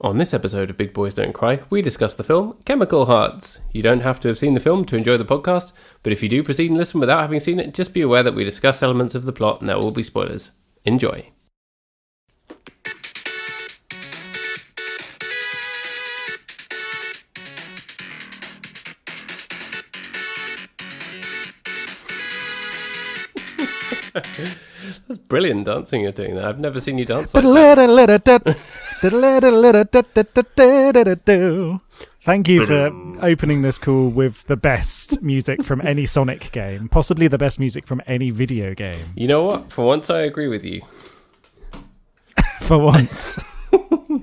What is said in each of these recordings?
On this episode of Big Boys Don't Cry, we discuss the film Chemical Hearts. You don't have to have seen the film to enjoy the podcast, but if you do proceed and listen without having seen it, just be aware that we discuss elements of the plot and there will be spoilers. Enjoy. That's brilliant dancing you're doing there. I've never seen you dance like that. Thank you for opening this call with the best music from any Sonic game, possibly the best music from any video game. You know what? For once I agree with you. For once.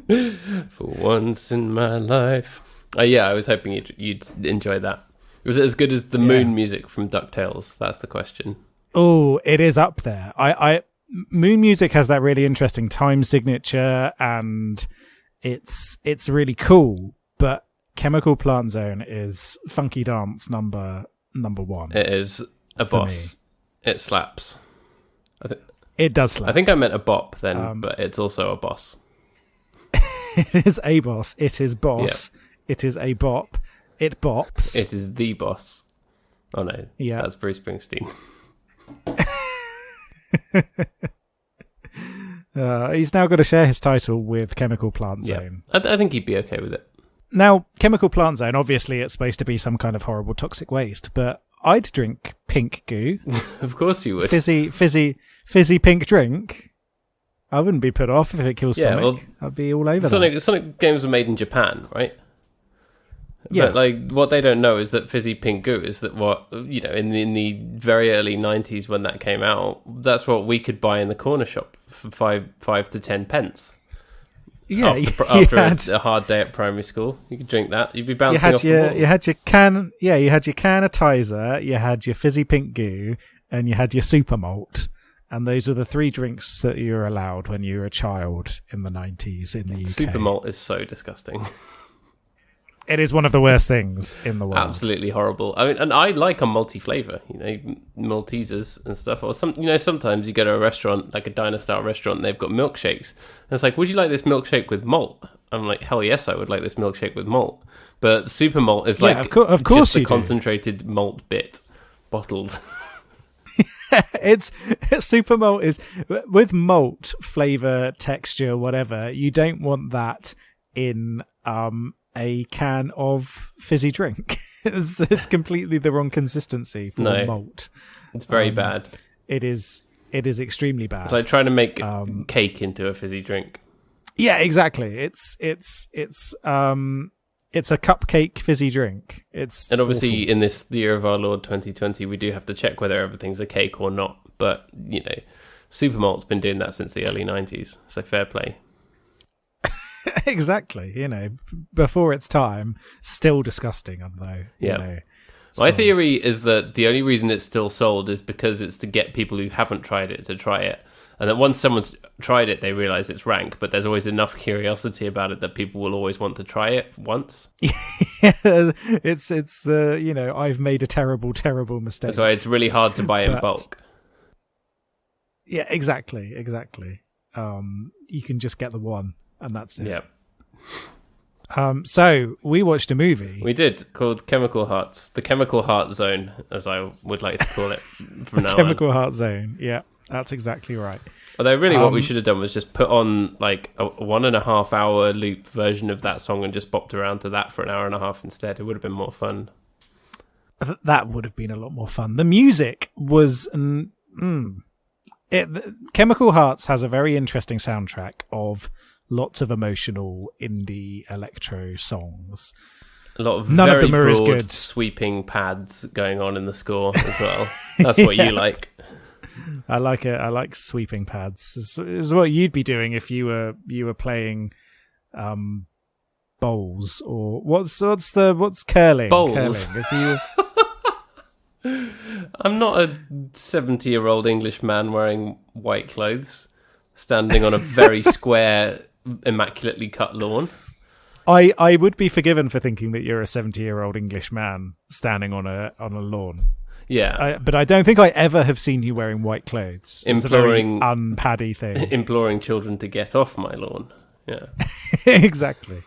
For once in my life. Yeah, I was hoping you'd enjoy that. Was it as good as the moon music from DuckTales? That's the question. Oh, it is up there. Moon music has that really interesting time signature, and it's really cool. But Chemical Plant Zone is funky dance number one. It is a boss. It slaps. It does slap. I think I meant a bop then, but it's also a boss. It is a boss. It is boss. Yep. It is a bop. It bops. It is the boss. Oh no, that's Bruce Springsteen. He's now got to share his title with Chemical Plant Zone. I think he'd be okay with it. Now, Chemical Plant Zone, obviously it's supposed to be some kind of horrible toxic waste, but I'd drink pink goo. Of course you would. Fizzy pink drink. I wouldn't be put off if it kills Sonic. Well, I'd be all over that. Sonic games were made in Japan, right? Yeah. But what they don't know is that fizzy pink goo is that in the very early 90s when that came out, that's what we could buy in the corner shop for 5 to 10 pence. Yeah, after a hard day at primary school, you could drink that. You'd be bouncing off the walls. You had your can. Yeah, you had your canitizer. You had your fizzy pink goo, and you had your Supermalt. And those were the three drinks that you were allowed when you were a child in the 90s in the UK. Supermalt is so disgusting. It is one of the worst things in the world. Absolutely horrible. I mean, and I like a multi-flavour, Maltesers and stuff. Or sometimes you go to a restaurant, like a diner-style restaurant, and they've got milkshakes. And it's like, would you like this milkshake with malt? I'm like, hell yes, I would like this milkshake with malt. But Supermalt is like, of course, just a concentrated malt bit bottled. It's Supermalt is with malt flavour, texture, whatever. You don't want that in a can of fizzy drink. It's completely the wrong consistency for malt. It's very bad. It is extremely bad. It's like trying to make cake into a fizzy drink. Yeah, exactly. It's a cupcake fizzy drink. And obviously awful. In this the year of our Lord 2020, we do have to check whether everything's a cake or not. But Supermalt's been doing that since the early 90s, so fair play. Exactly, before its time, still disgusting, though. Yeah. My theory is that the only reason it's still sold is because it's to get people who haven't tried it to try it, and that once someone's tried it, they realise it's rank. But there's always enough curiosity about it that people will always want to try it once. It's the I've made a terrible mistake. That's why it's really hard to buy in bulk. Yeah, exactly. You can just get the one. And that's it. Yep. So we watched a movie. We did, called Chemical Hearts. The Chemical Heart Zone, as I would like to call it from now on. Chemical Heart Zone. Yeah, that's exactly right. Although really what we should have done was just put on like a 1.5 hour loop version of that song and just bopped around to that for an hour and a half instead. It would have been more fun. That would have been a lot more fun. The music was... Chemical Hearts has a very interesting soundtrack of lots of emotional indie electro songs. A lot of None very of them are broad, as good. Sweeping pads going on in the score as well. That's what you like. I like it. I like sweeping pads. It's what you'd be doing if you were playing bowls or what's curling? Bowls. Curling. If you I'm not a 70-year-old English man wearing white clothes, standing on a very square, immaculately cut lawn. I would be forgiven for thinking that you're a 70-year-old English man standing on a lawn. Yeah. But I don't think I ever have seen you wearing white clothes. It's a very unpaddy thing. Imploring children to get off my lawn. Yeah. Exactly.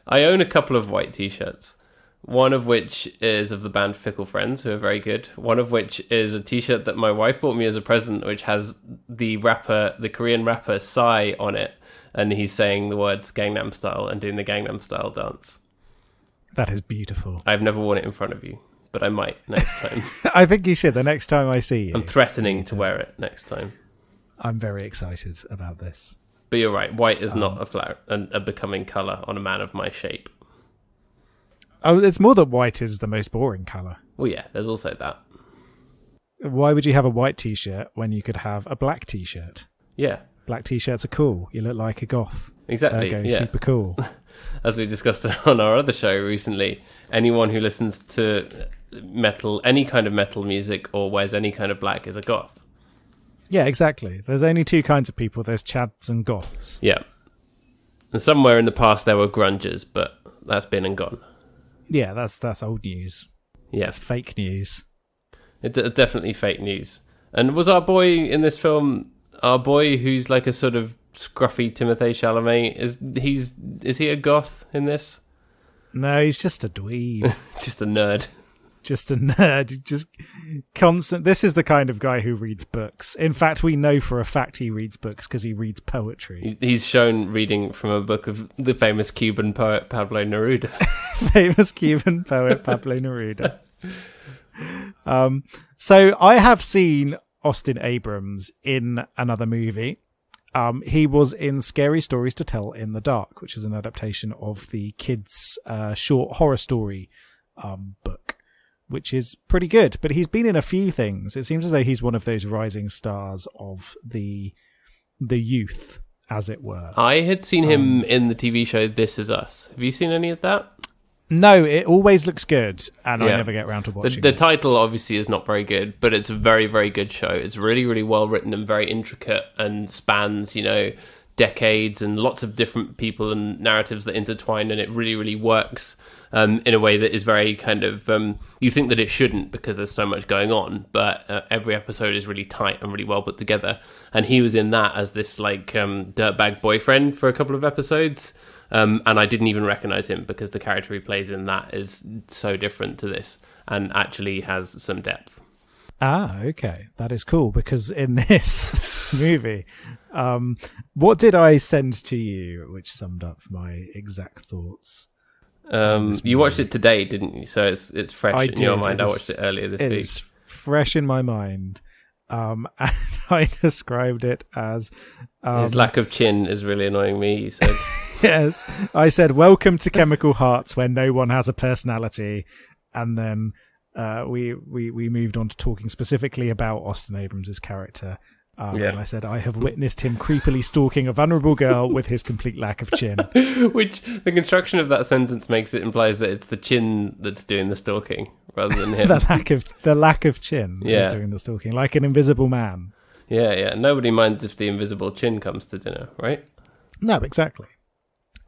I own a couple of white t-shirts. One of which is of the band Fickle Friends, who are very good. One of which is a t-shirt that my wife bought me as a present, which has the Korean rapper Psy on it. And he's saying the words Gangnam Style and doing the Gangnam Style dance. That is beautiful. I've never worn it in front of you, but I might next time. I think you should the next time I see you. I'm threatening to wear it next time. I'm very excited about this. But you're right, white is not a becoming colour on a man of my shape. Oh, it's more that white is the most boring colour. Well, yeah, there's also that. Why would you have a white t-shirt when you could have a black t-shirt? Yeah. Black t-shirts are cool. You look like a goth. Exactly, yeah. Super cool. As we discussed on our other show recently, anyone who listens to metal, any kind of metal music, or wears any kind of black is a goth. Yeah, exactly. There's only two kinds of people. There's chads and goths. Yeah. And somewhere in the past there were grungers, but that's been and gone. Yeah, that's old news. Yeah. That's fake news. It's definitely fake news. And was our boy in this film, our boy who's like a sort of scruffy Timothée Chalamet, is he a goth in this? No, he's just a dweeb. Just a nerd. Just a nerd. Just constant. This is the kind of guy who reads books. In fact, we know for a fact he reads books because he reads poetry. He's shown reading from a book of the famous Cuban poet Pablo Neruda. Famous Cuban poet Pablo Neruda. So I have seen Austin Abrams in another movie. He was in Scary Stories to Tell in the Dark, which is an adaptation of the kids' short horror story book, which is pretty good. But he's been in a few things. It seems as though he's one of those rising stars of the youth, as it were. I had seen him in the TV show This Is Us. Have you seen any of that? No, it always looks good, and I never get around to watching it. The title obviously is not very good, but it's a very, very good show. It's really, really well written and very intricate and spans, decades and lots of different people and narratives that intertwine, and it really, really works in a way that is very kind of... you think that it shouldn't because there's so much going on, but every episode is really tight and really well put together. And he was in that as this dirtbag boyfriend for a couple of episodes. And I didn't even recognise him because the character he plays in that is so different to this and actually has some depth. Ah, okay. That is cool because in this movie, what did I send to you which summed up my exact thoughts? You watched it today, didn't you? So it's fresh in your mind. I watched it earlier this week. It's fresh in my mind. And I described it as... his lack of chin is really annoying me, you said. Yes, I said, welcome to Chemical Hearts, where no one has a personality. And then we moved on to talking specifically about Austin Abrams' character. And I said, I have witnessed him creepily stalking a vulnerable girl with his complete lack of chin. Which, the construction of that sentence implies that it's the chin that's doing the stalking, rather than him. the lack of chin is doing the stalking, like an invisible man. Yeah. Nobody minds if the invisible chin comes to dinner, right? No, exactly.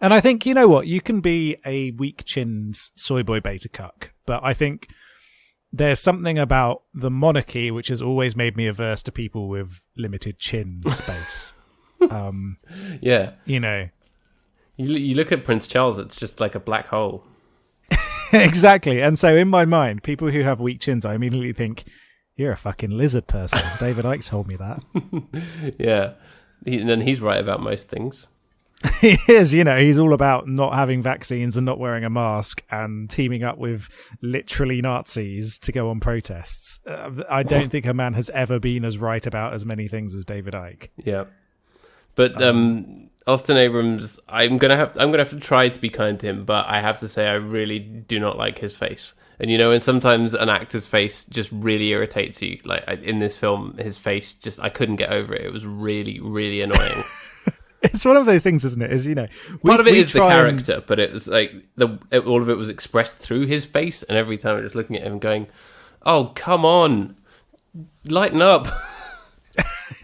And I think, you know what, you can be a weak-chinned soy boy beta cuck, but I think there's something about the monarchy which has always made me averse to people with limited chin space. Yeah. You look at Prince Charles, it's just like a black hole. Exactly. And so in my mind, people who have weak chins, I immediately think, you're a fucking lizard person. David Icke told me that. Yeah. And he's right about most things. He is, he's all about not having vaccines and not wearing a mask and teaming up with literally Nazis to go on protests. I don't think a man has ever been as right about as many things as David Icke. Yeah. But Austin Abrams, I'm gonna have to try to be kind to him, but I have to say I really do not like his face. And and sometimes an actor's face just really irritates you. Like in this film, his face I couldn't get over it. It was really, really annoying. It's one of those things, isn't it? Part of it is the character, but it was like all of it was expressed through his face, and every time I was just looking at him, going, "Oh, come on, lighten up."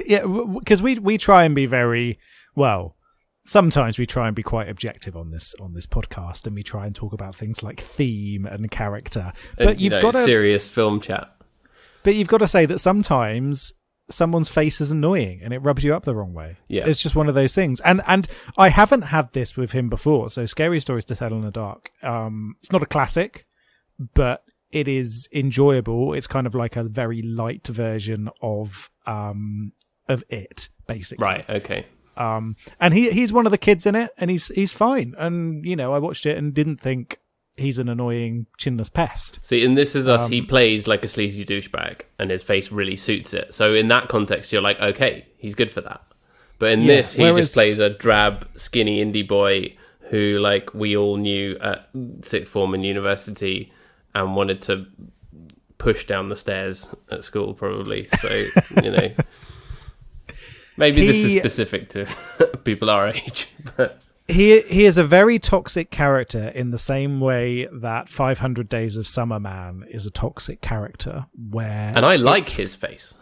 Yeah, because we try and be very well. Sometimes we try and be quite objective on this podcast, and we try and talk about things like theme and character. But you've got serious film chat. But you've got to say that sometimes someone's face is annoying and it rubs you up the wrong way. Yeah. It's just one of those things. And I haven't had this with him before. So Scary Stories to Tell in the Dark. It's not a classic, but it is enjoyable. It's kind of like a very light version of it, basically. Right. Okay. And he's one of the kids in it, and he's fine. And I watched it and didn't think he's an annoying chinless pest. See, and This Is Us, he plays like a sleazy douchebag, and his face really suits it. So in that context, you're like, okay, he's good for that. But in this, he just plays a drab, skinny indie boy who, like, we all knew at sixth form in university and wanted to push down the stairs at school, probably. So, maybe this is specific to people our age, but... He is a very toxic character in the same way that 500 Days of Summer Man is a toxic character. And I like his face.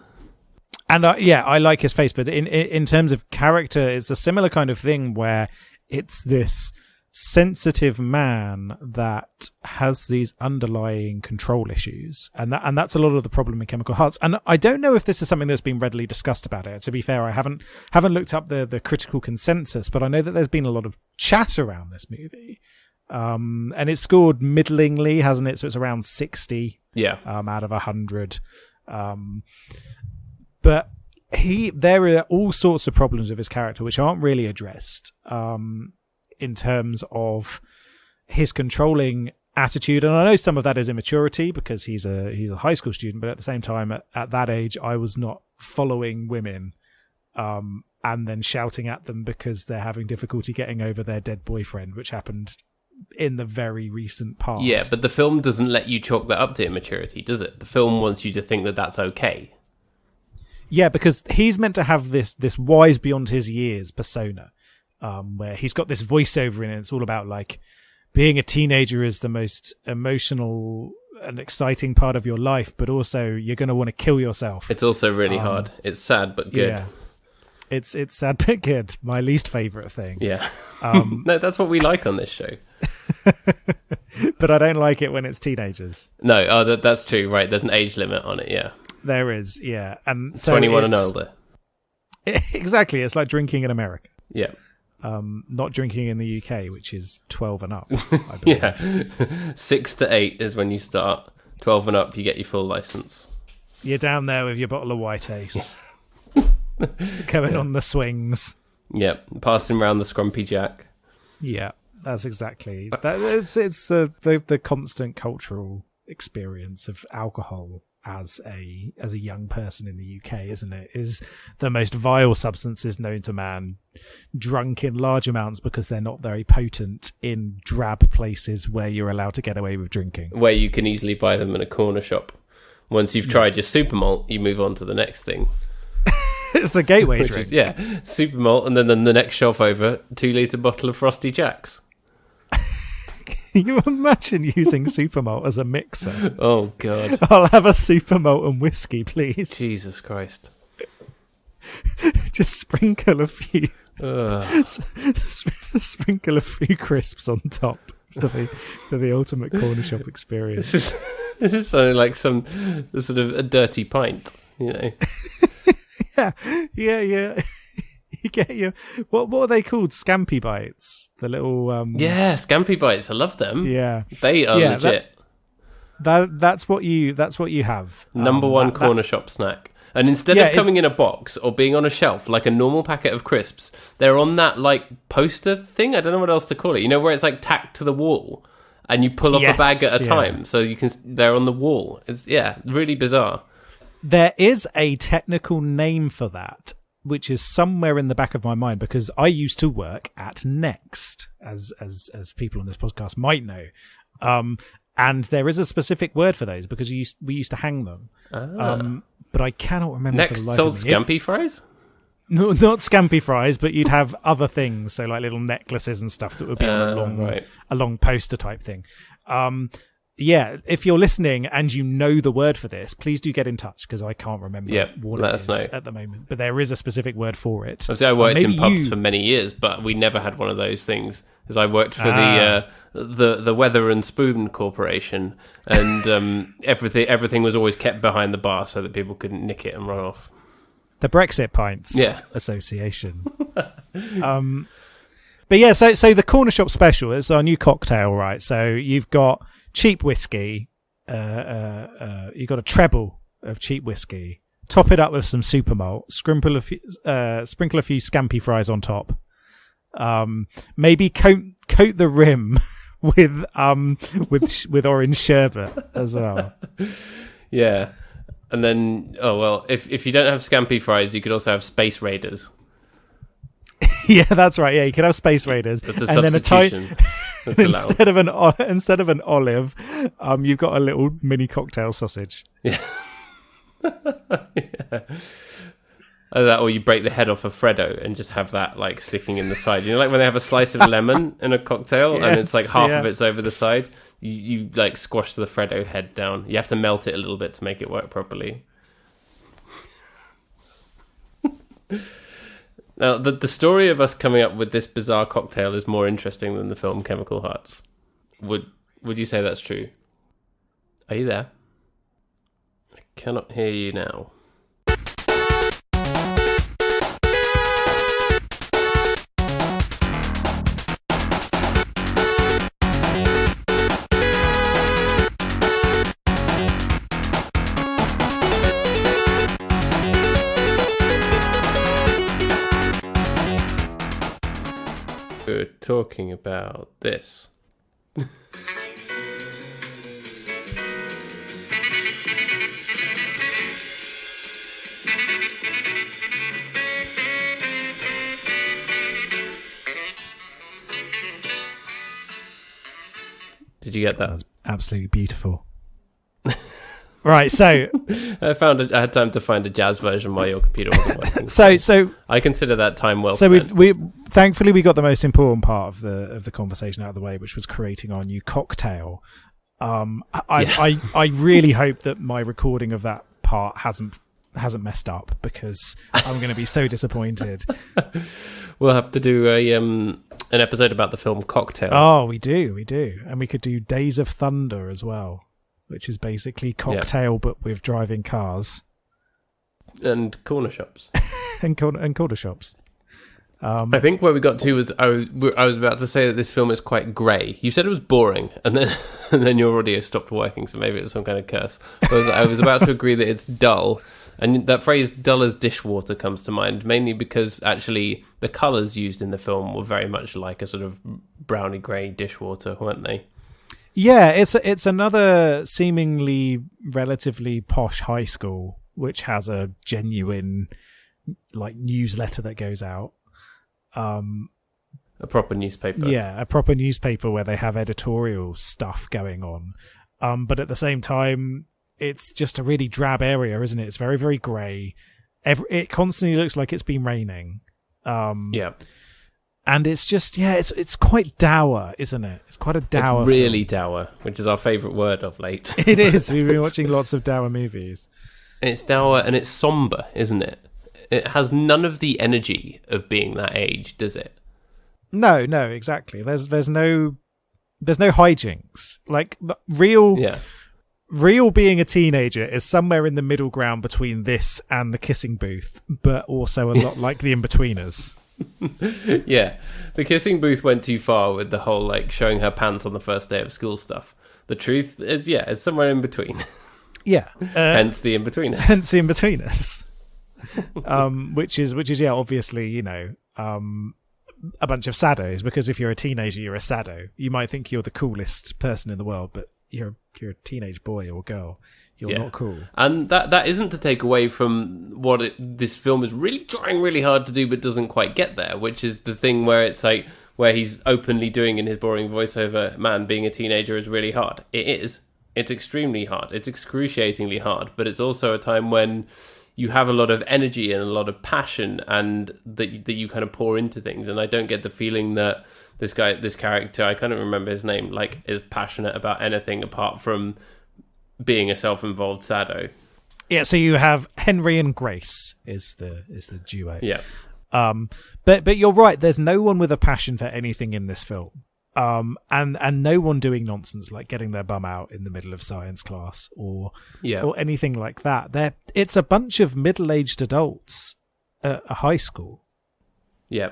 And I like his face, but in terms of character, it's a similar kind of thing where it's this sensitive man that has these underlying control issues, and that's a lot of the problem in Chemical Hearts. And I don't know if this is something that's been readily discussed about it. To be fair, I haven't looked up the critical consensus, but I know that there's been a lot of chat around this movie, and it's scored middlingly, hasn't it? So it's around 60 out of 100. But there are all sorts of problems with his character which aren't really addressed in terms of his controlling attitude. And I know some of that is immaturity because he's a high school student, but at the same time, at that age, I was not following women and then shouting at them because they're having difficulty getting over their dead boyfriend, which happened in the very recent past. Yeah, but the film doesn't let you chalk that up to immaturity, does it? The film wants you to think that that's okay. Yeah, because he's meant to have this wise beyond his years persona, where he's got this voiceover in it. It's all about like being a teenager is the most emotional and exciting part of your life, but also you're going to want to kill yourself. It's also really hard. It's sad but good. Yeah. It's sad but good. My least favorite thing. Yeah. No, that's what we like on this show. But I don't like it when it's teenagers. No, that's true. Right, there's an age limit on it. Yeah. There is, yeah. And so 21 and older. Exactly. It's like drinking in America. Yeah. Not drinking in the UK, which is 12 and up, I believe. Yeah. 6 to 8 is when you start. 12 and up, you get your full license. You're down there with your bottle of White Ace. Coming on the swings. Yep. Passing around the Scrumpy Jack. Yeah, that's exactly. It's the constant cultural experience of alcohol as a young person in the UK, isn't it? Is the most vile substances known to man, drunk in large amounts because they're not very potent in drab places where you're allowed to get away with drinking. Where you can easily buy them in a corner shop. Once you've tried your Supermalt, you move on to the next thing. It's a gateway drink. Supermalt, and then the next shelf over, 2-litre bottle of Frosty Jacks. Can you imagine using Supermalt as a mixer? Oh, God. I'll have a Supermalt and whiskey, please. Jesus Christ. Just sprinkle a few... sprinkle a few crisps on top for the ultimate corner shop experience. This is sounding like some sort of a dirty pint, you know? Yeah. You get your what are they called? Scampi bites. The little Scampi bites. I love them. Yeah, they are legit. That's what you have. Number one corner shop snack. And instead of coming in a box or being on a shelf like a normal packet of crisps, they're on that like poster thing. I don't know what else to call it. You know, where it's like tacked to the wall, and you pull off a bag at a time, so you can. They're on the wall. It's really bizarre. There is a technical name for that, which is somewhere in the back of my mind, because I used to work at Next, as people on this podcast might know. And there is a specific word for those because we used to hang them. But I cannot remember. Next sold Scampi fries? No, not Scampi fries, but you'd have other things, so like little necklaces and stuff that would be on a long poster type thing. If you're listening and you know the word for this, please do get in touch because I can't remember what it is at the moment. But there is a specific word for it. I worked in pubs for many years, but we never had one of those things because I worked for the Weather and Spoon Corporation, and everything was always kept behind the bar so that people couldn't nick it and run off. The Brexit Pints Yeah. Association. But yeah, so the corner shop special is our new cocktail, right? So you've got cheap whiskey, you've got a treble of cheap whiskey, top it up with some Supermalt, sprinkle a few scampi fries on top, maybe coat the rim with orange sherbet as well. Yeah. And then, if you don't have scampi fries, you could also have Space Raiders. Yeah, that's right. Yeah, you could have Space Raiders, That's a and substitution. then instead of an olive, you've got a little mini cocktail sausage. Yeah. Yeah. That, or you break the head off a Freddo and just have that like sticking in the side. You know, like when they have a slice of lemon in a cocktail and it's like half of it's over the side. You like squash the Freddo head down. You have to melt it a little bit to make it work properly. Now, the story of us coming up with this bizarre cocktail is more interesting than the film Chemical Hearts. Would you say that's true? Are you there? I cannot hear you now. We're talking about this. Did you get that? That was absolutely beautiful. Right, so I had time to find a jazz version while your computer wasn't working. so I consider that time well so spent. we thankfully we got the most important part of the conversation out of the way, which was creating our new cocktail. I really hope that my recording of that part hasn't messed up, because I'm going to be so disappointed. We'll have to do an episode about the film Cocktail. Oh, we do, and we could do Days of Thunder as well, which is basically Cocktail but with driving cars and corner shops and corner shops. I think where we got to was I was about to say that this film is quite grey. You said it was boring, and then your audio stopped working, so maybe it was some kind of curse. I was about to agree that it's dull, and that phrase "dull as dishwater" comes to mind, mainly because actually the colours used in the film were very much like a sort of browny grey dishwater, weren't they? Yeah, it's another seemingly relatively posh high school which has a genuine like newsletter that goes out. A proper newspaper. Yeah, a proper newspaper where they have editorial stuff going on. But at the same time, it's just a really drab area, isn't it? It's very, very grey. It constantly looks like it's been raining. Yeah. And it's just, it's quite dour, isn't it? It's quite a dour It's really film. dour, which is our favourite word of late. It is. We've been watching lots of dour movies. It's dour and it's sombre, isn't it? It has none of the energy of being that age, does it? No, exactly. There's no hijinks. Like real being a teenager is somewhere in the middle ground between this and The Kissing Booth, but also a lot like The In-Betweeners. Yeah, The Kissing Booth went too far with the whole like showing her pants on the first day of school stuff. The truth is, it's somewhere in between. Yeah, hence The In-Betweeners. Hence The In-Betweeners. Which is obviously a bunch of saddos, because if you're a teenager you're a saddo. You might think you're the coolest person in the world, but you're a teenage boy or girl. You're not cool. And that isn't to take away from what this film is really trying really hard to do but doesn't quite get there, which is the thing where it's like where he's openly doing in his boring voiceover, man, being a teenager is really hard. It is. It's extremely hard. It's excruciatingly hard, but it's also a time when you have a lot of energy and a lot of passion, and that you kind of pour into things. And I don't get the feeling that this character, I can't remember his name, like is passionate about anything apart from being a self-involved saddo. Yeah, so you have Henry and Grace is the duo. Yeah. But you're right. There's no one with a passion for anything in this film. And no one doing nonsense like getting their bum out in the middle of science class or anything like that. It's a bunch of middle-aged adults at a high school. Yeah,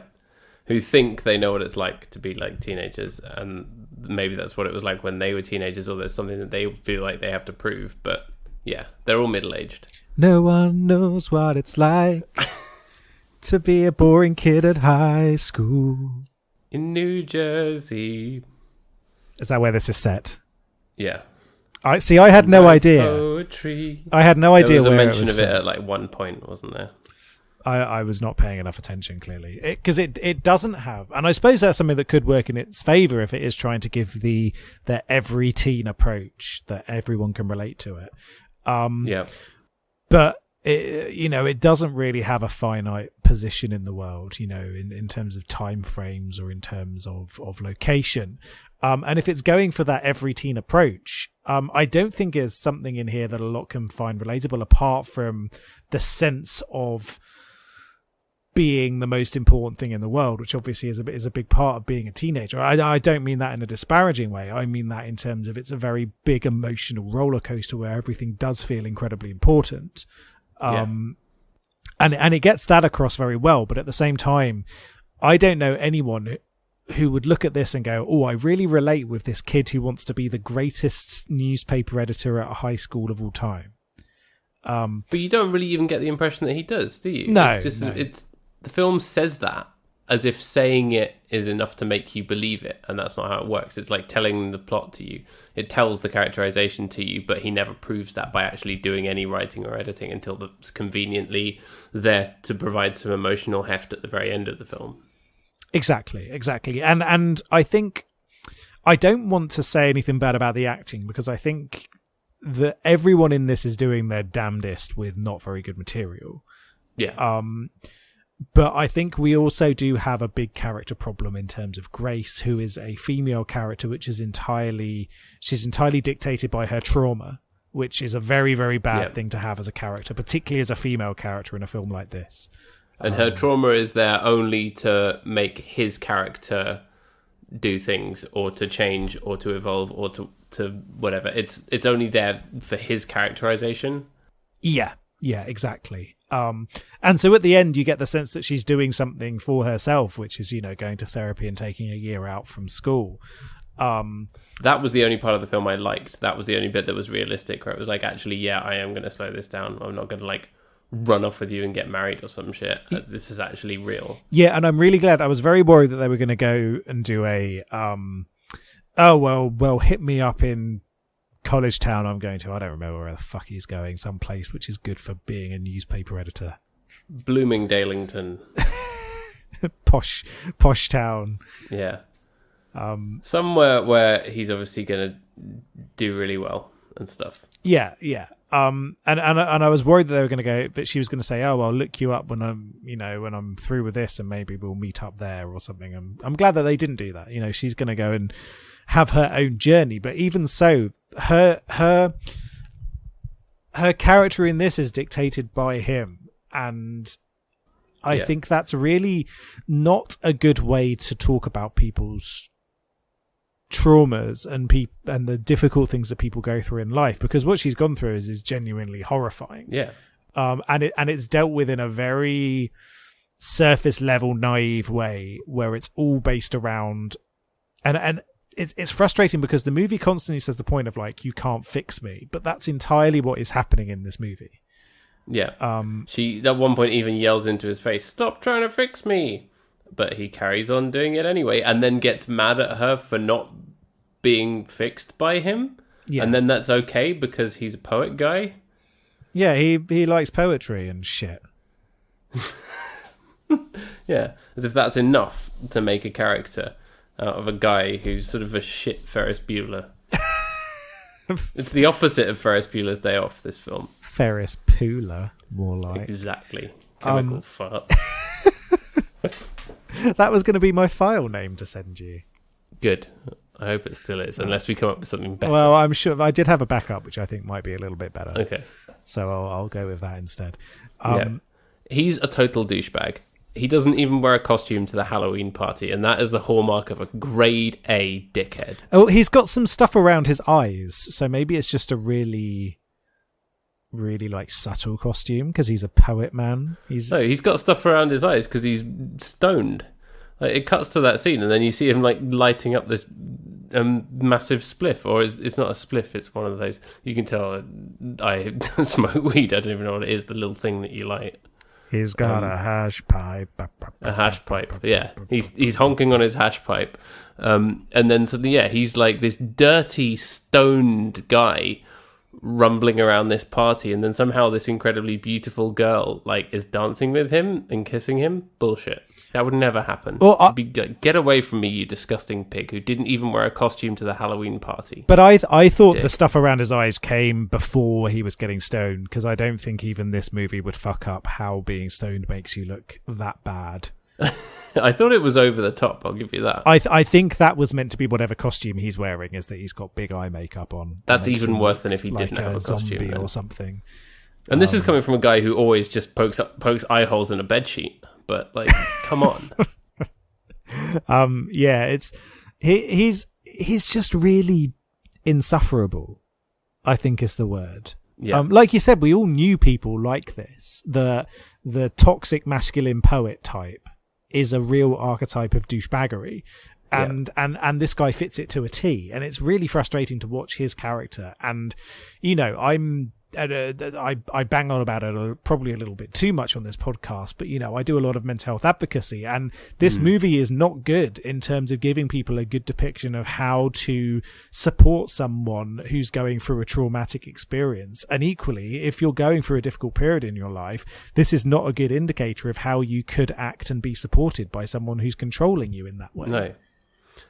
who think they know what it's like to be like teenagers, and maybe that's what it was like when they were teenagers, or there's something that they feel like they have to prove. But yeah, they're all middle-aged. No one knows what it's like to be a boring kid at high school. In New Jersey. Is that where this is set? Yeah. I had no idea. Poetry. I had no idea where it was. There was a mention of set. it at like one point, wasn't there? I was not paying enough attention, clearly. Because it doesn't have... And I suppose that's something that could work in its favour if it is trying to give the every teen approach that everyone can relate to it. Yeah. But... it doesn't really have a finite position in the world, in terms of time frames or in terms of location. And if it's going for that every teen approach, I don't think there's something in here that a lot can find relatable apart from the sense of being the most important thing in the world, which obviously is a big part of being a teenager. I don't mean that in a disparaging way. I mean that in terms of it's a very big emotional roller coaster where everything does feel incredibly important. And it gets that across very well, but at the same time, I don't know anyone who would look at this and go, "Oh, I really relate with this kid who wants to be the greatest newspaper editor at a high school of all time." But you don't really even get the impression that he does, do you? No, it's just the film says that as if saying it is enough to make you believe it, and that's not how it works. It's like telling the plot to you. It tells the characterization to you, but he never proves that by actually doing any writing or editing until it's conveniently there to provide some emotional heft at the very end of the film. Exactly. And I think I don't want to say anything bad about the acting because I think that everyone in this is doing their damnedest with not very good material. Yeah. But I think we also do have a big character problem in terms of Grace, who is a female character, which is entirely dictated by her trauma, which is a very, very bad thing to have as a character, particularly as a female character in a film like this. And her trauma is there only to make his character do things or to change or to evolve or to whatever. It's only there for his characterization. Yeah, exactly. And so at the end, you get the sense that she's doing something for herself, which is, going to therapy and taking a year out from school. That was the only part of the film I liked. That was the only bit that was realistic, where it was like, actually, yeah, I am going to slow this down. I'm not going to like run off with you and get married or some shit. This is actually real. Yeah, and I'm really glad. I was very worried that they were going to go and do a, hit me up in college town I'm going to. I don't remember where the fuck he's going. Some place which is good for being a newspaper editor. Bloomingdalington. posh town. Yeah. Somewhere where he's obviously going to do really well and stuff. Yeah. And I was worried that they were going to go, but she was going to say, "Oh, I'll look you up when I'm through with this, and maybe we'll meet up there or something." And I'm glad that they didn't do that. She's going to go and have her own journey, but even so, her character in this is dictated by him, and I think that's really not a good way to talk about people's traumas and the difficult things that people go through in life, because what she's gone through is genuinely horrifying. Yeah. And it's dealt with in a very surface level, naive way, where it's all based around and it's frustrating because the movie constantly says the point of like, you can't fix me, but that's entirely what is happening in this movie. Yeah. She at one point even yells into his face, "Stop trying to fix me." But he carries on doing it anyway, and then gets mad at her for not being fixed by him. Yeah. And then that's okay because he's a poet guy. Yeah, he likes poetry and shit. Yeah, as if that's enough to make a character out of a guy who's sort of a shit Ferris Bueller. It's the opposite of Ferris Bueller's Day Off, this film. Ferris Bueller, more like. Exactly. Chemical farts. That was going to be my file name to send you. Good. I hope it still is, unless we come up with something better. Well, I'm sure I did have a backup, which I think might be a little bit better. Okay. So I'll go with that instead. Yeah. He's a total douchebag. he doesn't even wear a costume to the Halloween party, and that is the hallmark of a grade A dickhead. Oh, he's got some stuff around his eyes, so maybe it's just a really like subtle costume because he's a poet man. He's got stuff around his eyes because he's stoned. Like, it cuts to that scene, and then you see him like lighting up this massive spliff, or it's not a spliff, it's one of those. You can tell I don't smoke weed. I don't even know what it is. The little thing that you light. He's got a hash pipe. A hash pipe. Yeah, he's honking on his hash pipe, and then suddenly, he's like this dirty, stoned guy rumbling around this party, and then somehow this incredibly beautiful girl like is dancing with him and kissing him. Bullshit. That would never happen. Well, get away from me, you disgusting pig who didn't even wear a costume to the Halloween party. But I thought the stuff around his eyes came before he was getting stoned, because I don't think even this movie would fuck up how being stoned makes you look that bad. I thought it was over the top, I'll give you that. I think that was meant to be whatever costume he's wearing, is that he's got big eye makeup on. That's even worse than if he didn't have a costume or something. And this is coming from a guy who always just pokes eye holes in a bedsheet. But like, come on. It's he's just really insufferable, I think is the word. Yeah. Like you said, we all knew people like this. The toxic masculine poet type is a real archetype of douchebaggery. And this guy fits it to a T, and it's really frustrating to watch his character. And I bang on about it probably a little bit too much on this podcast, but I do a lot of mental health advocacy, and this movie is not good in terms of giving people a good depiction of how to support someone who's going through a traumatic experience. And equally, if you're going through a difficult period in your life, this is not a good indicator of how you could act and be supported by someone who's controlling you in that way. No.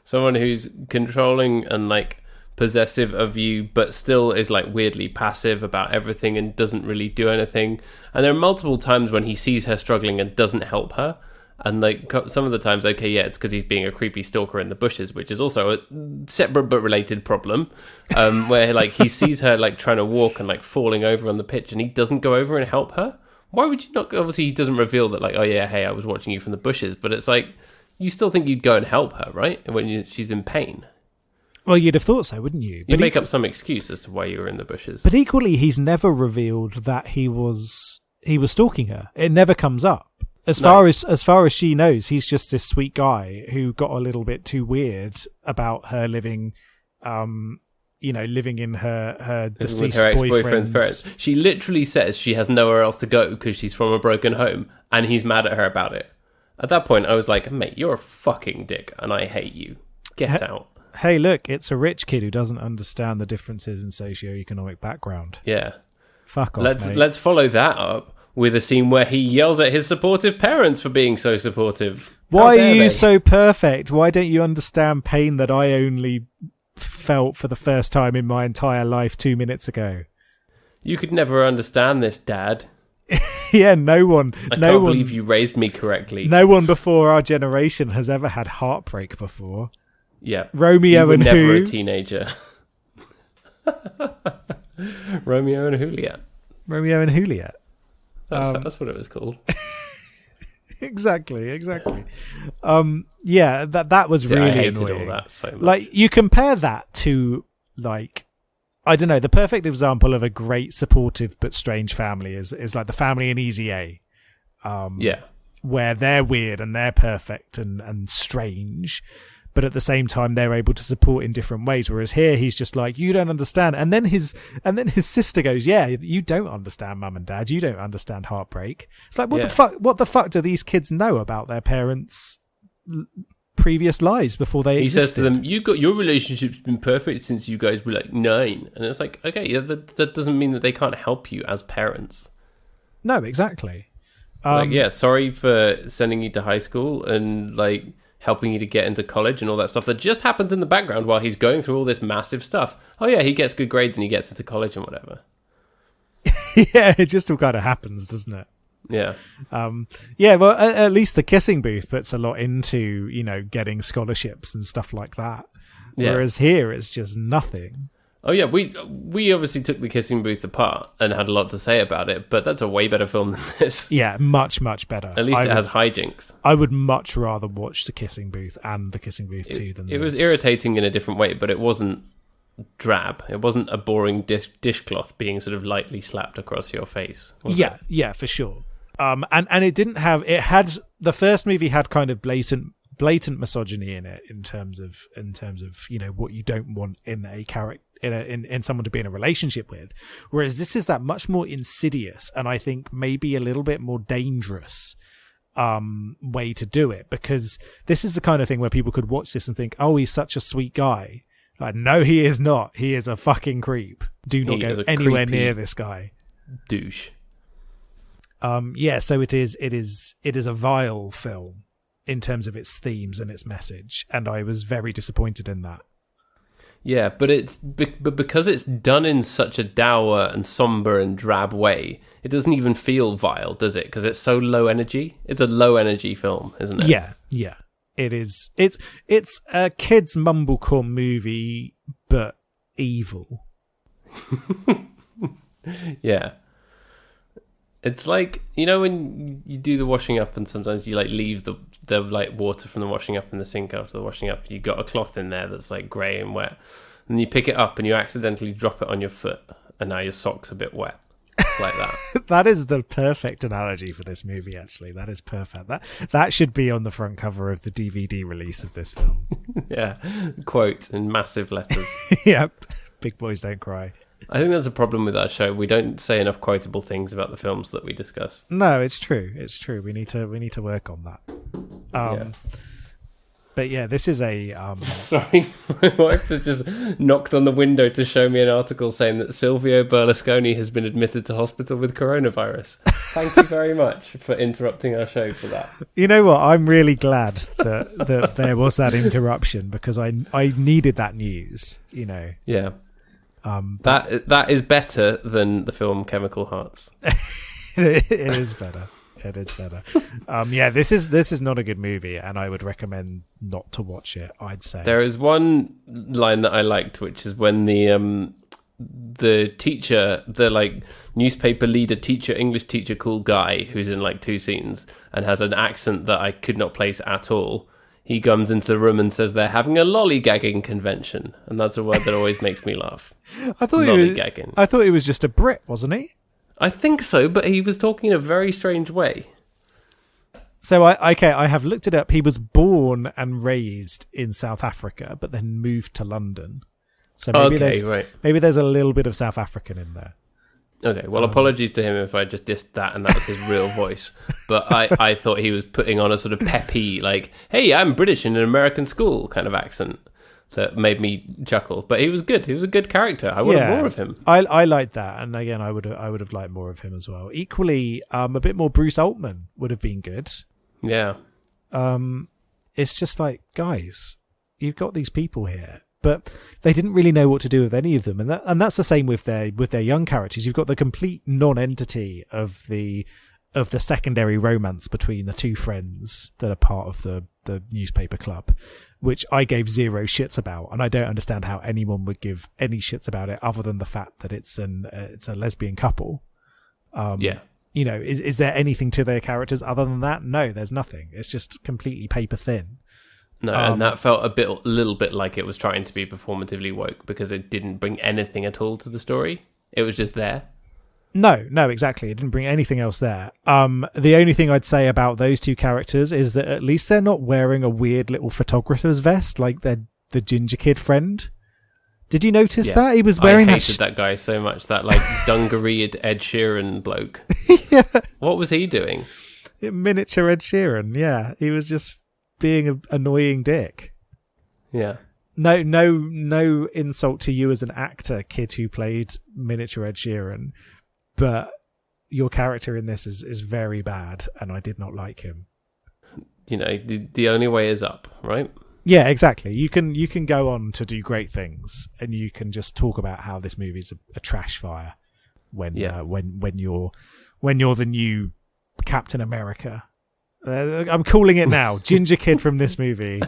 Someone who's controlling and like possessive of you, but still is like weirdly passive about everything and doesn't really do anything. And there are multiple times when he sees her struggling and doesn't help her. And like some of the times, it's because he's being a creepy stalker in the bushes, which is also a separate but related problem. Where like he sees her like trying to walk and like falling over on the pitch, and he doesn't go over and help her. Why would you not? Obviously, he doesn't reveal that like, oh yeah, hey, I was watching you from the bushes. But it's like, you still think you'd go and help her, right? When she's in pain. Well, you'd have thought so, wouldn't you? You'd make up some excuse as to why you were in the bushes. But equally, he's never revealed that he was stalking her. It never comes up. As far as she knows, he's just this sweet guy who got a little bit too weird about her living in her deceased with her ex-boyfriend's parents. She literally says she has nowhere else to go because she's from a broken home, and he's mad at her about it. At that point, I was like, mate, you're a fucking dick, and I hate you. Get out. Hey, look, it's a rich kid who doesn't understand the differences in socioeconomic background. Yeah. Fuck off, mate. Let's follow that up with a scene where he yells at his supportive parents for being so supportive. Why are you so perfect? Why don't you understand pain that I only felt for the first time in my entire life 2 minutes ago? You could never understand this, Dad. Yeah, no one. I can't believe you raised me correctly. No one before our generation has ever had heartbreak before. Yeah. Romeo and never who? A teenager. Romeo and Juliet. Romeo and Juliet. That's what it was called. Exactly. Yeah, that was really I hated annoying. All that so much. Like, you compare that to, like, I don't know, the perfect example of a great supportive but strange family is like the family in Easy A. Where they're weird and they're perfect and strange, but at the same time they're able to support in different ways. Whereas here he's just like, you don't understand. And then his sister goes, yeah, you don't understand, Mum and Dad. You don't understand heartbreak. It's like, what the fuck do these kids know about their parents' previous lives before they existed? He says to them, your relationship's been perfect since you guys were like 9. And it's like, okay, yeah, that doesn't mean that they can't help you as parents. No, exactly. Sorry for sending you to high school and like helping you to get into college and all that stuff that just happens in the background while he's going through all this massive stuff. Oh yeah, he gets good grades and he gets into college and whatever. Yeah, it just all kind of happens, doesn't it? Yeah. Well, at least the kissing booth puts a lot into, getting scholarships and stuff like that. Yeah. Whereas here it's just nothing. Oh yeah, we obviously took The Kissing Booth apart and had a lot to say about it, but that's a way better film than this. Yeah, much, much better. At least it has hijinks. I would much rather watch The Kissing Booth and The Kissing Booth 2 than this. It was irritating in a different way, but it wasn't drab. It wasn't a boring dishcloth being sort of lightly slapped across your face. Yeah, for sure. And it didn't have... It had... The first movie had kind of blatant misogyny in it in terms of what you don't want in a character in someone to be in a relationship with, whereas this is that much more insidious and I think maybe a little bit more dangerous way to do it, because this is the kind of thing where people could watch this and think, oh, he's such a sweet guy. Like, no, he is not. He is a fucking creep. Do not go anywhere near this guy. Douche. So it is a vile film in terms of its themes and its message, and I was very disappointed in that. Yeah, but because it's done in such a dour and somber and drab way, it doesn't even feel vile, does it? Because it's so low energy. It's a low energy film, isn't it? Yeah. It is. It's a kids' mumblecore movie, but evil. Yeah. It's like, when you do the washing up and sometimes you like leave the like water from the washing up in the sink after the washing up. You've got a cloth in there that's like grey and wet. And you pick it up and you accidentally drop it on your foot and now your sock's a bit wet. It's like that. That is the perfect analogy for this movie, actually. That is perfect. That should be on the front cover of the DVD release of this film. Yeah. Quote in massive letters. Yep. Big boys don't cry. I think that's a problem with our show. We don't say enough quotable things about the films that we discuss. No, it's true. It's true. We need to work on that. Yeah. But yeah, this is a... Sorry, my wife has just knocked on the window to show me an article saying that Silvio Berlusconi has been admitted to hospital with coronavirus. Thank you very much for interrupting our show for that. You know what? I'm really glad that there was that interruption, because I needed that news, Yeah. That is better than the film Chemical Hearts. It is better. It is better. This is not a good movie, and I would recommend not to watch it, I'd say. There is one line that I liked, which is when the teacher, the like newspaper leader teacher, English teacher, cool guy, who's in like 2 scenes and has an accent that I could not place at all. He comes into the room and says they're having a lollygagging convention, and that's a word that always makes me laugh. I thought he was just a Brit, wasn't he? I think so, but he was talking in a very strange way. So I have looked it up. He was born and raised in South Africa, but then moved to London. So maybe there's a little bit of South African in there. Okay, well, apologies to him if I just dissed that and that was his real voice. But I thought he was putting on a sort of peppy, like, hey, I'm British in an American school kind of accent that made me chuckle. But he was good. He was a good character. I wanted more of him. I liked that. And again, I would have liked more of him as well. Equally, a bit more Bruce Altman would have been good. Yeah. It's just like, guys, you've got these people here, but they didn't really know what to do with any of them, and that's the same with their young characters. You've got the complete non-entity of the secondary romance between the 2 friends that are part of the newspaper club, which I gave 0 shits about, and I don't understand how anyone would give any shits about it other than the fact that it's a lesbian couple. Is there anything to their characters other than that? No, there's nothing. It's just completely paper thin. No, and that felt a little bit like it was trying to be performatively woke because it didn't bring anything at all to the story. It was just there. No, exactly. It didn't bring anything else there. The only thing I'd say about those 2 characters is that at least they're not wearing a weird little photographer's vest like the ginger kid friend. Did you notice that? He was wearing I hated that guy so much, that like dungareed Ed Sheeran bloke. Yeah. What was he doing? Miniature Ed Sheeran, yeah. He was just being an annoying dick. Yeah. No insult to you as an actor, kid who played miniature Ed Sheeran, but your character in this is very bad, and I did not like him. The only way is up, right? Yeah, exactly. You can go on to do great things, and you can just talk about how this movie's a trash fire when you're the new Captain America. I'm calling it now. Ginger kid from this movie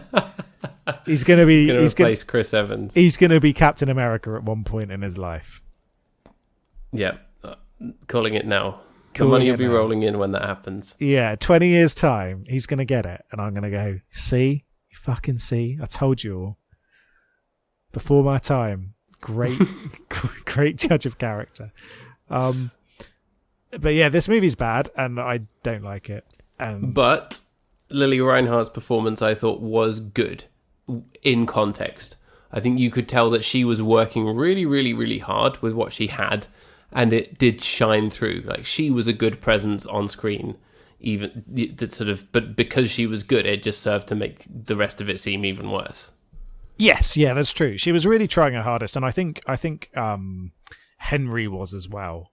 He's going to be. He's going to replace Chris Evans. He's going to be Captain America at one point in his life. Yeah, calling it now. The money will be rolling in when that happens. Yeah, 20 years time, he's going to get it, and I'm going to go. See, you fucking see. I told you all. Before my time, great, great judge of character. But yeah, this movie's bad, and I don't like it. But Lily Reinhart's performance, I thought, was good in context. I think you could tell that she was working really, really, really hard with what she had, and it did shine through. Like, she was a good presence on screen, even that sort of. But because she was good, it just served to make the rest of it seem even worse. Yes, yeah, that's true. She was really trying her hardest, and I think Henry was as well.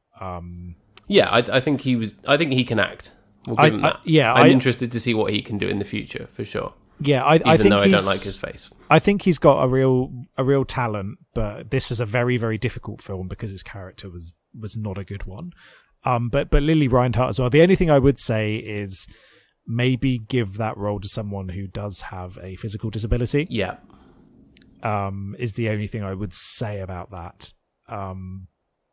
Yeah, I think he was. I think he can act. We'll give him that. I'm interested to see what he can do in the future, for sure. Yeah, I think I don't like his face. I think he's got a real talent, but this was a very, very difficult film because his character was not a good one. But Lily Reinhart as well. The only thing I would say is maybe give that role to someone who does have a physical disability. Yeah. Is the only thing I would say about that.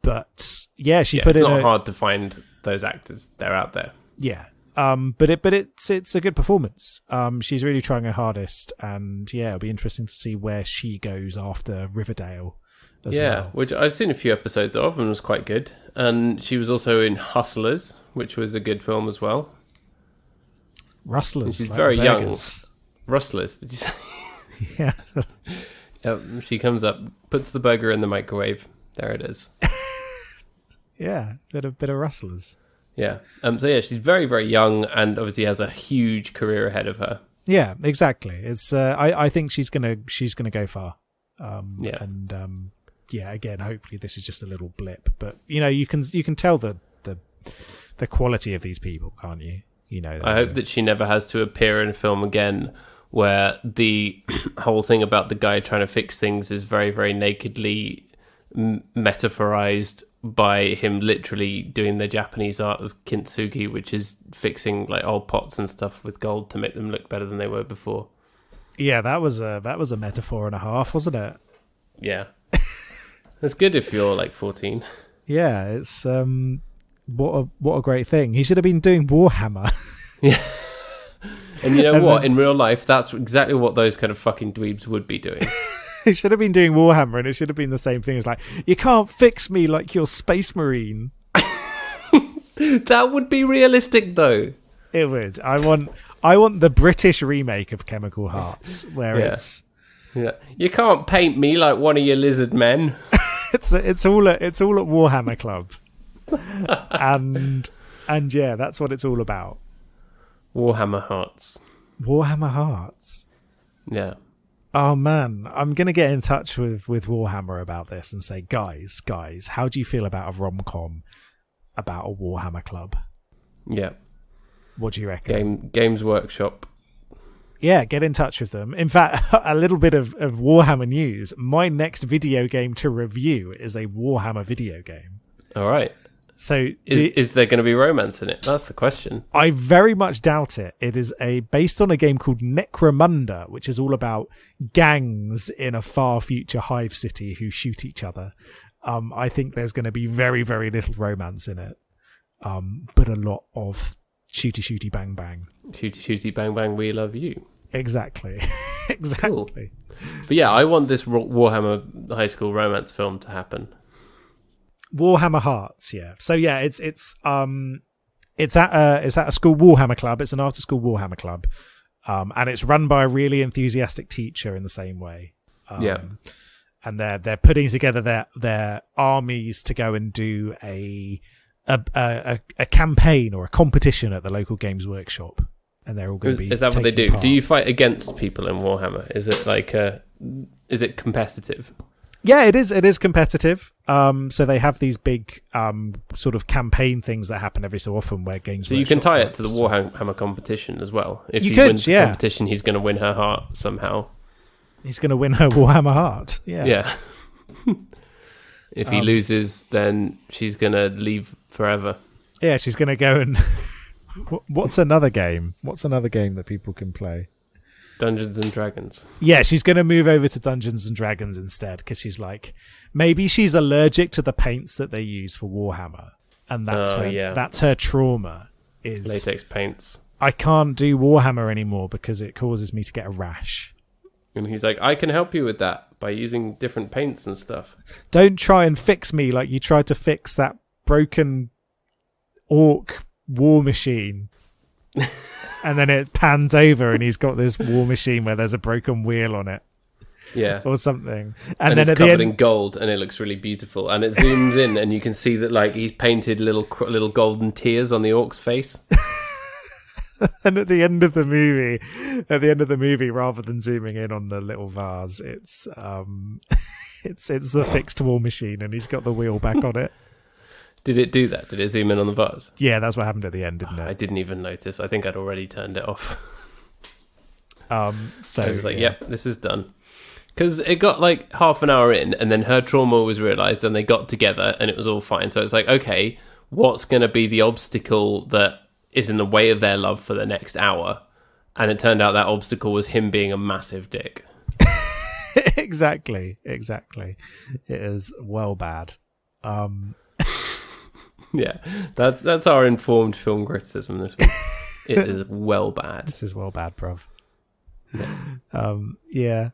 But yeah, she put in. It's not hard to find those actors. They're out there. Yeah. But it's a good performance. She's really trying her hardest, and yeah, it'll be interesting to see where she goes after Riverdale. As well. Which I've seen a few episodes of and was quite good. And she was also in Hustlers, which was a good film as well. Rustlers. And she's very young. Rustlers, did you say? Yeah. She comes up, puts the burger in the microwave. There it is. Yeah, bit of Rustlers. Yeah. So yeah, she's very, very young, and obviously has a huge career ahead of her. Yeah, exactly. It's I think she's gonna go far. And again, hopefully this is just a little blip. But you can tell the quality of these people, can't you? I hope that she never has to appear in a film again where the whole thing about the guy trying to fix things is very, very nakedly metaphorized by him literally doing the Japanese art of kintsugi, which is fixing like old pots and stuff with gold to make them look better than they were before. Yeah, that was a metaphor and a half, wasn't it? Yeah. It's good if you're like 14. Yeah, it's what a great thing. He should have been doing Warhammer. Yeah. And you know what? In real life, that's exactly what those kind of fucking dweebs would be doing. He should have been doing Warhammer, and it should have been the same thing. It's like, you can't fix me like you're Space Marine. That would be realistic, though. It would. I want the British remake of Chemical Hearts, where it's... Yeah. You can't paint me like one of your lizard men. It's all at Warhammer Club. and yeah, that's what it's all about. Warhammer Hearts. Warhammer Hearts. Yeah. Oh man, I'm going to get in touch with Warhammer about this and say, guys, how do you feel about a rom-com about a Warhammer club? Yeah. What do you reckon? Games Workshop. Yeah, get in touch with them. In fact, a little bit of Warhammer news. My next video game to review is a Warhammer video game. All right. So is there going to be romance in it? That's the question. I very much doubt it. It is based on a game called Necromunda, which is all about gangs in a far future hive city who shoot each other. I think there's going to be very, very little romance in it, but a lot of shooty bang bang. Shooty bang bang, we love you. Exactly. Exactly. Cool. But yeah, I want this Warhammer high school romance film to happen. Warhammer Hearts, yeah. So yeah, it's at a school Warhammer club. It's an after school Warhammer club, and it's run by a really enthusiastic teacher in the same way. And they're putting together their armies to go and do a campaign or a competition at the local Games Workshop, and they're all going to be. Is that what they do? Part. Do you fight against people in Warhammer? Is it like is it competitive? Yeah, it is. It is competitive. So they have these big sort of campaign things that happen every so often where games. So you can tie it to the Warhammer competition as well. If he wins the competition, he's going to win her heart somehow. He's going to win her Warhammer heart. Yeah. Yeah. If he loses, then she's going to leave forever. Yeah, she's going to go and. What's another game? What's another game that people can play? Dungeons and Dragons. Yeah, she's going to move over to Dungeons and Dragons instead because she's like, maybe she's allergic to the paints that they use for Warhammer, and that's her trauma. Is latex paints. I can't do Warhammer anymore because it causes me to get a rash. And he's like, I can help you with that by using different paints and stuff. Don't try and fix me like you tried to fix that broken orc war machine. And then it pans over and he's got this war machine where there's a broken wheel on it. Yeah. Or something. And then it's at covered the end... in gold and it looks really beautiful. And it zooms in and you can see that like he's painted little golden tears on the orc's face. And at the end of the movie, rather than zooming in on the little vase, it's the fixed war machine, and he's got the wheel back on it. Did it do that? Did it zoom in on the vase? Yeah, that's what happened at the end, didn't it? I didn't even notice. I think I'd already turned it off. So I was like, "Yep, this is done." Because it got like half an hour in, and then her trauma was realised, and they got together, and it was all fine. So it's like, okay, what's going to be the obstacle that is in the way of their love for the next hour? And it turned out that obstacle was him being a massive dick. Exactly. It is well bad. Yeah, that's our informed film criticism this week. It is well bad. This is well bad, bruv. Yeah.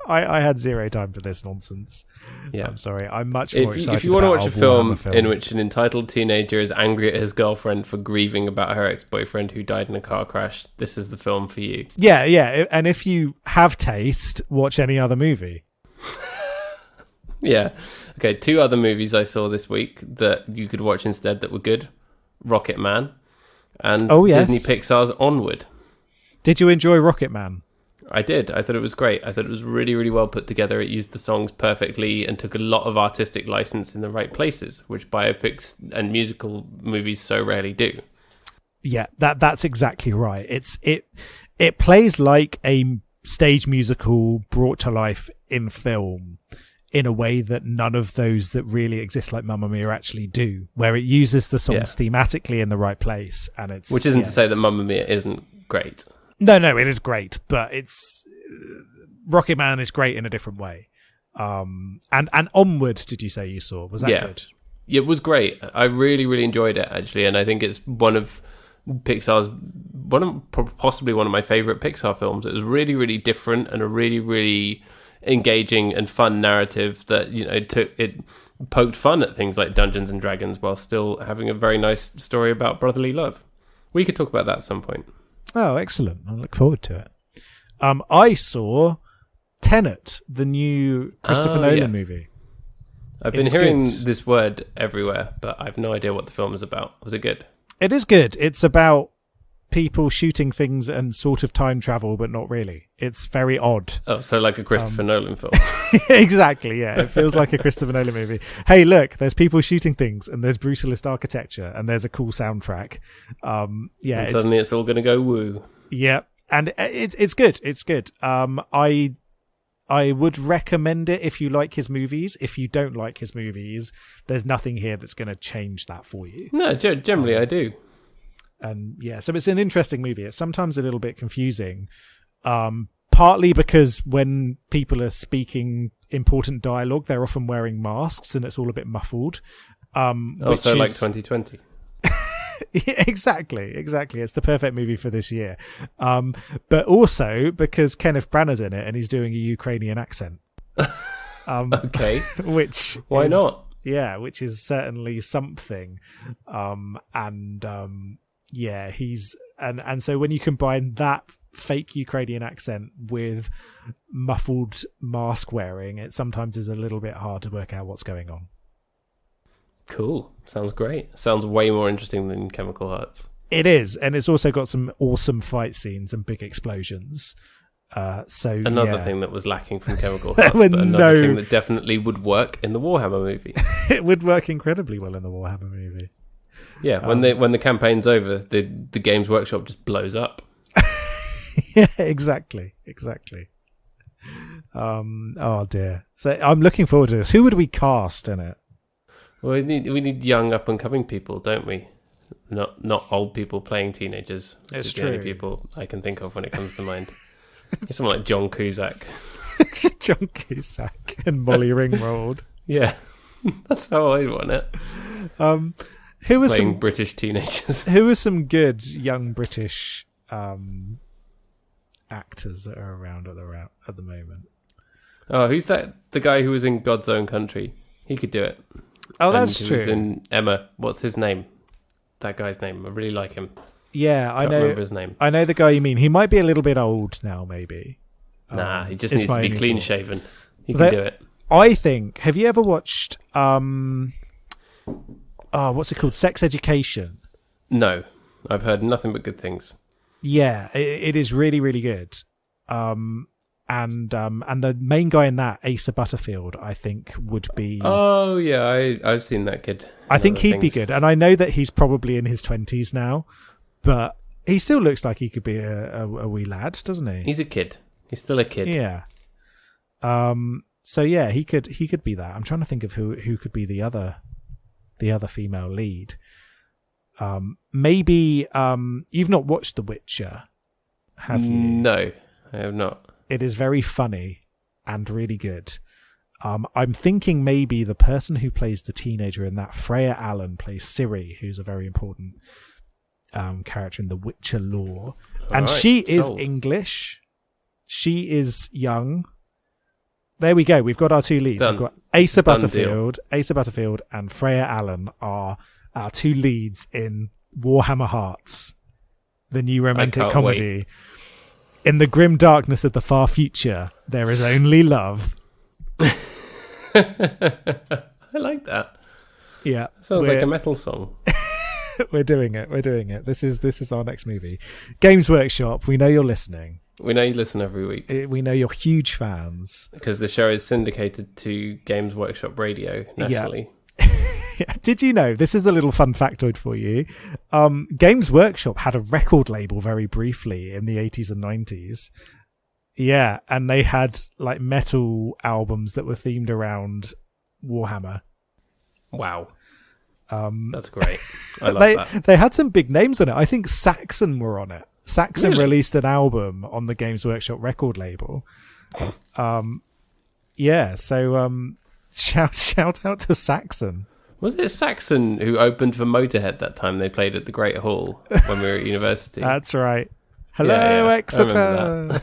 I had zero time for this nonsense. Yeah, I'm sorry. I'm much more excited. If you want to watch a film film in which an entitled teenager is angry at his girlfriend for grieving about her ex-boyfriend who died in a car crash, this is the film for you. Yeah. And if you have taste, watch any other movie. Yeah. Okay, 2 other movies I saw this week that you could watch instead that were good. Rocket Man and Disney Pixar's Onward. Did you enjoy Rocket Man? I did. I thought it was great. I thought it was really, really well put together. It used the songs perfectly and took a lot of artistic license in the right places, which biopics and musical movies so rarely do. Yeah, that's exactly right. It plays like a stage musical brought to life in film in a way that none of those that really exist like Mamma Mia actually do, where it uses the songs thematically in the right place. And it's which isn't to say that Mamma Mia isn't great. No, it is great, but it's Rocket Man is great in a different way. And Onward, did you say you saw? Was that good? It was great. I really, really enjoyed it actually, and I think it's one of Pixar's possibly one of my favorite Pixar films. It was really, really different and a really, really engaging and fun narrative that it poked fun at things like Dungeons and Dragons while still having a very nice story about brotherly love. We could talk about that at some point. Oh, excellent. I look forward to it. I saw Tenet, the new Christopher Nolan movie. I've been hearing this word everywhere, but I have no idea what the film is about. Was it good? It is good. It's about people shooting things and sort of time travel, but not really. It's very odd. Oh, so like a Christopher Nolan film. Exactly, yeah. It feels like a Christopher Nolan movie. Hey, look, there's people shooting things, and there's brutalist architecture, and there's a cool soundtrack. And suddenly it's all going to go woo. Yeah, and it's good. It's good. I would recommend it if you like his movies. If you don't like his movies, there's nothing here that's going to change that for you. No, generally I do. And yeah, so it's an interesting movie. It's sometimes a little bit confusing, partly because when people are speaking important dialogue, they're often wearing masks and it's all a bit muffled. Also like 2020. Yeah, exactly. It's the perfect movie for this year. But also because Kenneth Branagh's in it and he's doing a Ukrainian accent. Okay. Why not? Yeah, which is certainly something. Yeah, he's and so when you combine that fake Ukrainian accent with muffled mask wearing, it sometimes is a little bit hard to work out what's going on. Cool. Sounds great. Sounds way more interesting than Chemical Hearts. It is, and it's also got some awesome fight scenes and big explosions. Another thing that was lacking from Chemical Hearts, but another thing that definitely would work in the Warhammer movie. It would work incredibly well in the Warhammer movie. Yeah, when the campaign's over, the Games Workshop just blows up. Yeah, exactly. Oh dear. So I'm looking forward to this. Who would we cast in it? Well, we need young up and coming people, don't we? not old people playing teenagers. It's the only true. people I can think of when it comes to mind. Someone like John Cusack. John Cusack and Molly Ringwald. Yeah, that's how I want it. Who are Playing some British teenagers. Who are some good young British actors that are around at the moment? Oh, who's that? The guy who was in God's Own Country. He could do it. Oh, that's and true. He was in Emma. What's his name? That guy's name. I really like him. Yeah, I Can't know. remember his name. I know the guy you mean. He might be a little bit old now, maybe. Nah, he just needs to be clean shaven. He can do it. I think. Have you ever watched? What's it called? Sex Education. No, I've heard nothing but good things. Yeah, it is really, really good. And the main guy in that, Asa Butterfield, I think would be. Oh yeah, I've seen that kid. I think he'd be good, and I know that he's probably in his 20s now, but he still looks like he could be a wee lad, doesn't he? He's a kid. He's still a kid. Yeah. So yeah, he could be that. I'm trying to think of who could be the other female lead. Maybe you've not watched The Witcher, have you? No, I have not. It is very funny and really good. I'm thinking maybe the person who plays the teenager in that, Freya Allen, plays Ciri, who's a very important character in the Witcher lore. And she is English. She is young. There we go. We've got our two leads. We've got Asa Butterfield. Asa Butterfield and Freya Allen are our two leads in Warhammer Hearts, the new romantic comedy. Wait. In the grim darkness of the far future, there is only love. I like that. Yeah. Sounds like a metal song. We're doing it. This is our next movie. Games Workshop, we know you're listening. We know you listen every week. We know you're huge fans. Because the show is syndicated to Games Workshop Radio nationally. Yeah. Did you know, this is a little fun factoid for you, Games Workshop had a record label very briefly in the 80s and 90s. Yeah, and they had like metal albums that were themed around Warhammer. Wow. That's great. I love that. They had some big names on it. I think Saxon were on it. Saxon released an album on the Games Workshop record label. Yeah, so shout out to Saxon. Was it Saxon who opened for Motorhead that time they played at the Great Hall when we were at university? That's right. Hello, Exeter.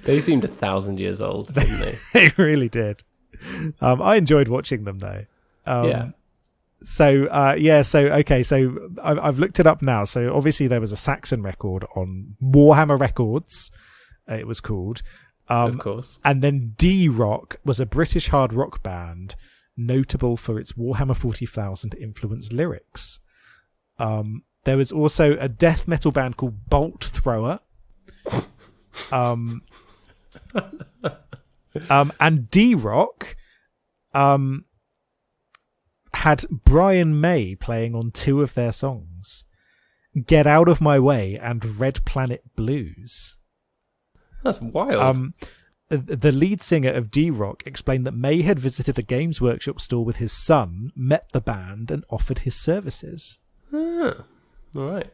They seemed 1,000 years old, didn't they? They really did. I enjoyed watching them though. Yeah. So I've looked it up now. So obviously there was a Saxon record on Warhammer Records. It was called. Of course. And then D-Rock was a British hard rock band notable for its Warhammer 40,000 influenced lyrics. There was also a death metal band called Bolt Thrower. And D-Rock had Brian May playing on two of their songs, Get Out of My Way and Red Planet Blues. That's wild. The lead singer of D-Rock explained that May had visited a Games Workshop store with his son, met the band, and offered his services. All right.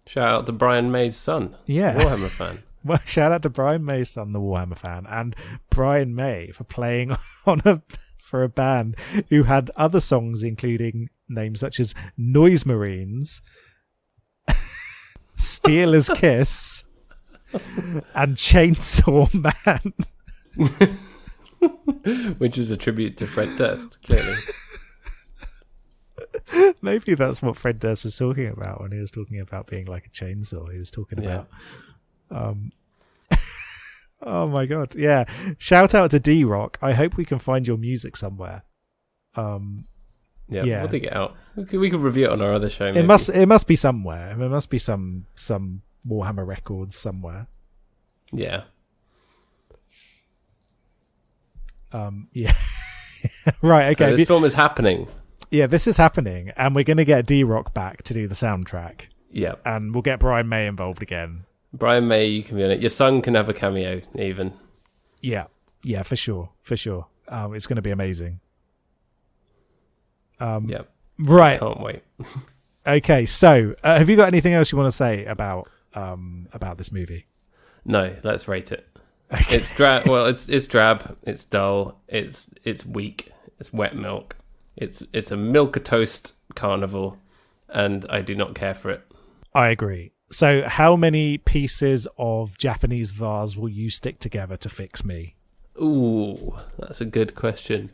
Shout out to Brian May's son. Yeah. Warhammer fan. Well, shout out to Brian May's son, the Warhammer fan, and Brian May for playing for a band who had other songs, including names such as Noise Marines, Steeler's Kiss, and Chainsaw Man. Which is a tribute to Fred Durst, clearly. Maybe that's what Fred Durst was talking about when he was talking about being like a chainsaw. He was talking about... Oh my god, yeah. Shout out to D-Rock. I hope we can find your music somewhere. Yeah, we'll dig it out. We could review it on our other show, maybe. It must be somewhere. There must be some Warhammer records somewhere. Yeah. Yeah. Right, okay. So this film is happening. Yeah, this is happening, and we're going to get D-Rock back to do the soundtrack. Yeah. And we'll get Brian May involved again. Brian May, you can be on it. Your son can have a cameo, even. Yeah, for sure. It's going to be amazing. Yeah. Right. Can't wait. Okay, so have you got anything else you want to say about this movie? No, let's rate it. It's drab. Well, it's drab. It's dull. It's weak. It's wet milk. It's a milquetoast carnival, and I do not care for it. I agree. So, how many pieces of Japanese vase will you stick together to fix me? Ooh, that's a good question.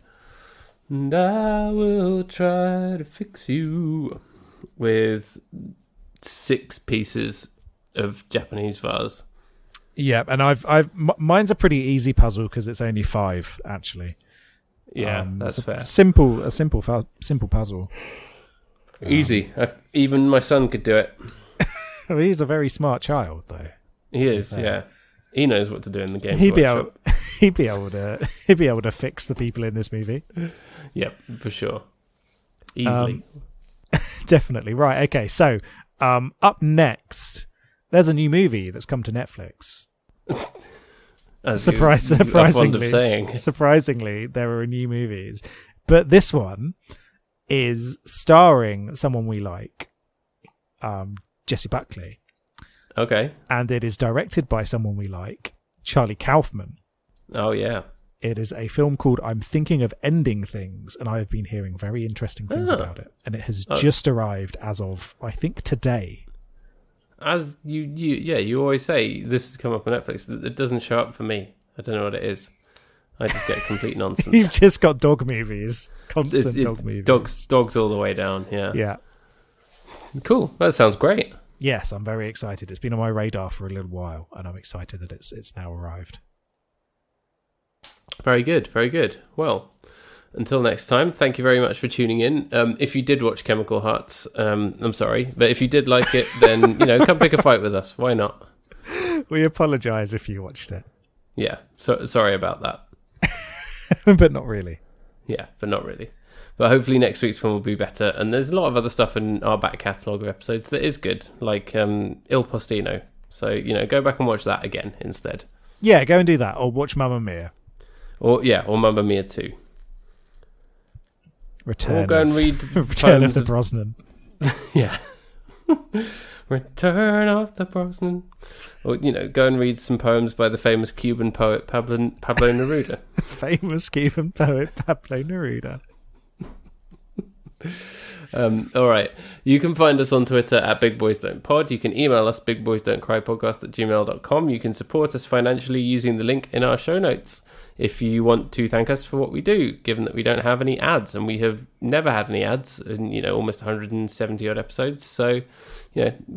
And I will try to fix you with 6 pieces of Japanese vase. Yeah, and mine's a pretty easy puzzle because it's only 5 actually. Yeah, that's fair. A simple puzzle. Easy. Even my son could do it. Well, he's a very smart child, though. He is. Yeah, he knows what to do in the game. He'd be able to fix the people in this movie. Yep, for sure. Easily. Definitely. Right. Okay. So, up next, there's a new movie that's come to Netflix. Surprisingly, there are new movies, but this one is starring someone we like, Jesse Buckley. Okay. And it is directed by someone we like, Charlie Kaufman. Oh yeah. It is a film called I'm Thinking of Ending Things, and I've been hearing very interesting things about it. And it has just arrived as of, I think, today. As you always say, this has come up on Netflix. It doesn't show up for me. I don't know what it is. I just get complete nonsense. You've just got dog movies. Constant dog movies. Dogs all the way down, yeah. Yeah. Cool. That sounds great. Yes, I'm very excited. It's been on my radar for a little while, and I'm excited that it's now arrived. Very good, very good. Well, until next time, thank you very much for tuning in. If you did watch Chemical Hearts, I'm sorry, but if you did like it, then come pick a fight with us. Why not? We apologise if you watched it. Yeah, so sorry about that. But not really. Yeah, but not really. But hopefully next week's one will be better. And there's a lot of other stuff in our back catalogue of episodes that is good, like Il Postino. So go back and watch that again instead. Yeah, go and do that, or watch Mamma Mia. Or Mamma Mia 2. Or go and read Return of the Brosnan. Yeah. Return of the Brosnan. Or, go and read some poems by the famous Cuban poet Pablo Neruda. Famous Cuban poet Pablo Neruda. All right. You can find us on Twitter at BigBoysDon'tPod. You can email us bigboysdon'tcrypodcast@gmail.com. You can support us financially using the link in our show notes if you want to thank us for what we do, given that we don't have any ads, and we have never had any ads in almost 170 odd episodes. So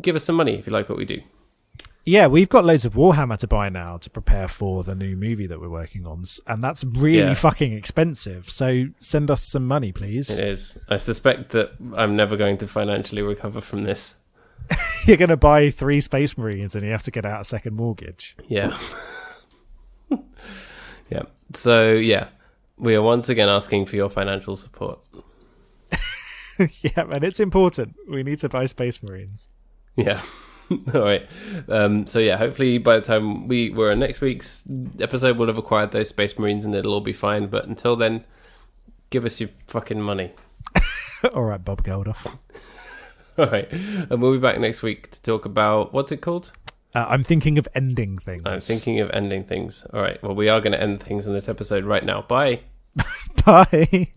give us some money if you like what we do. Yeah, we've got loads of Warhammer to buy now to prepare for the new movie that we're working on, and that's really fucking expensive. So send us some money, please. It is. I suspect that I'm never going to financially recover from this. You're going to buy 3 Space Marines and you have to get out a second mortgage. Yeah. Yeah. So, we are once again asking for your financial support. Yeah, and it's important. We need to buy Space Marines. Yeah. All right. Hopefully by the time we're on next week's episode, we'll have acquired those Space Marines and it'll all be fine. But until then, give us your fucking money. All right, Bob Geldof. All right. And we'll be back next week to talk about, what's it called? I'm Thinking of Ending Things. I'm Thinking of Ending Things. All right. Well, we are going to end things in this episode right now. Bye. Bye.